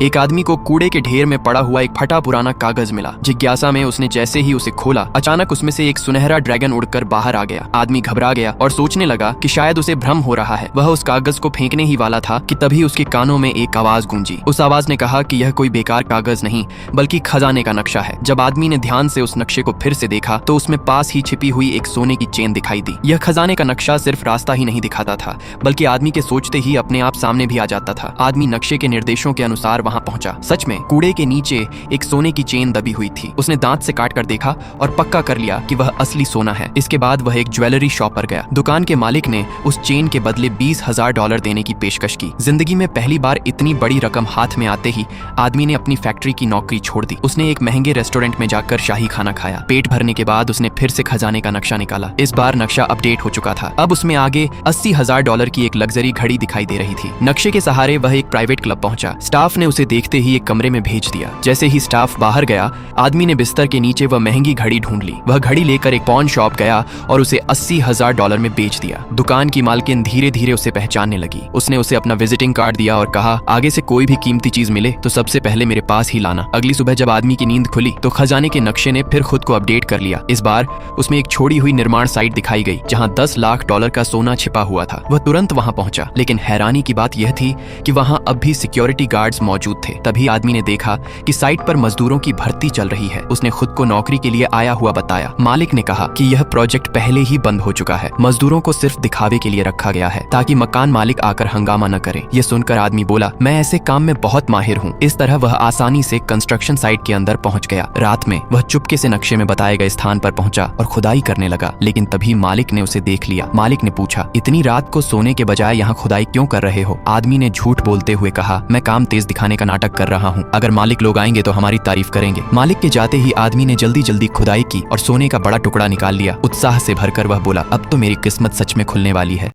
एक आदमी को कूड़े के ढेर में पड़ा हुआ एक फटा पुराना कागज मिला। जिज्ञासा में उसने जैसे ही उसे खोला, अचानक उसमें से एक सुनहरा ड्रैगन उड़कर बाहर आ गया। आदमी घबरा गया और सोचने लगा कि शायद उसे भ्रम हो रहा है। वह उस कागज को फेंकने ही वाला था कि तभी उसके कानों में एक आवाज गूंजी। उस आवाज ने कहा कि यह कोई बेकार कागज नहीं बल्कि खजाने का नक्शा है। जब आदमी ने ध्यान से उस नक्शे को फिर से देखा तो उसमें पास ही छिपी हुई एक सोने की चेन दिखाई दी। यह खजाने का नक्शा सिर्फ रास्ता ही नहीं दिखाता था बल्कि आदमी के सोचते ही अपने आप सामने भी आ जाता था। आदमी नक्शे के निर्देशों के अनुसार वहां पहुंचा। सच में कूड़े के नीचे एक सोने की चेन दबी हुई थी। उसने दांत से काट कर देखा और पक्का कर लिया कि वह असली सोना है। इसके बाद वह एक ज्वेलरी शॉप पर गया। दुकान के मालिक ने उस चेन के बदले $20,000 देने की पेशकश की। जिंदगी में पहली बार इतनी बड़ी रकम हाथ में आते ही आदमी ने अपनी फैक्ट्री की नौकरी छोड़ दी। उसने एक महंगे रेस्टोरेंट में जाकर शाही खाना खाया। पेट भरने के बाद उसने फिर से खजाने का नक्शा निकाला। इस बार नक्शा अपडेट हो चुका था। अब उसमें आगे $80,000 की एक लग्जरी घड़ी दिखाई दे रही थी। नक्शे के सहारे वह एक प्राइवेट क्लब पहुंचा। स्टाफ ने उसे देखते ही एक कमरे में भेज दिया। जैसे ही स्टाफ बाहर गया, आदमी ने बिस्तर के नीचे वह महंगी घड़ी ढूंढ ली। वह घड़ी लेकर एक पॉन शॉप गया और उसे $80,000 में बेच दिया। दुकान की मालकिन धीरे धीरे उसे पहचानने लगी। उसने उसे अपना विजिटिंग कार्ड दिया और कहा, आगे से कोई भी कीमती चीज मिले तो सबसे पहले मेरे पास ही लाना। अगली सुबह जब आदमी की नींद खुली तो खजाने के नक्शे ने फिर खुद को अपडेट कर लिया। इस बार उसमें एक छोड़ी हुई निर्माण साइट दिखाई गई जहां $10 लाख का सोना छिपा हुआ था। वह तुरंत वहां पहुंचा, लेकिन हैरानी की बात यह थी कि वहां अब भी सिक्योरिटी गार्ड्स मौजूद थे। तभी आदमी ने देखा कि साइट पर मजदूरों की भर्ती चल रही है। उसने खुद को नौकरी के लिए आया हुआ बताया। मालिक ने कहा कि यह प्रोजेक्ट पहले ही बंद हो चुका है। मजदूरों को सिर्फ दिखावे के लिए रखा गया है ताकि मकान मालिक आकर हंगामा न करे। ये सुनकर आदमी बोला, मैं ऐसे काम में बहुत माहिर हूँ। इस तरह वह आसानी से कंस्ट्रक्शन साइट के अंदर पहुंच गया। रात में वह चुपके से नक्शे में बताए गए स्थान पर पहुंचा और खुदाई करने लगा। लेकिन तभी मालिक ने उसे देख लिया। मालिक ने पूछा, इतनी रात को सोने के बजाय यहाँ खुदाई क्यों कर रहे हो? आदमी ने झूठ बोलते हुए कहा, मैं काम तेज दिखाने का नाटक कर रहा हूँ। अगर मालिक लोग आएंगे तो हमारी तारीफ करेंगे। मालिक के जाते ही आदमी ने जल्दी जल्दी खुदाई की और सोने का बड़ा टुकड़ा निकाल लिया। उत्साह से भरकर वह बोला, अब तो मेरी किस्मत सच में खुलने वाली है।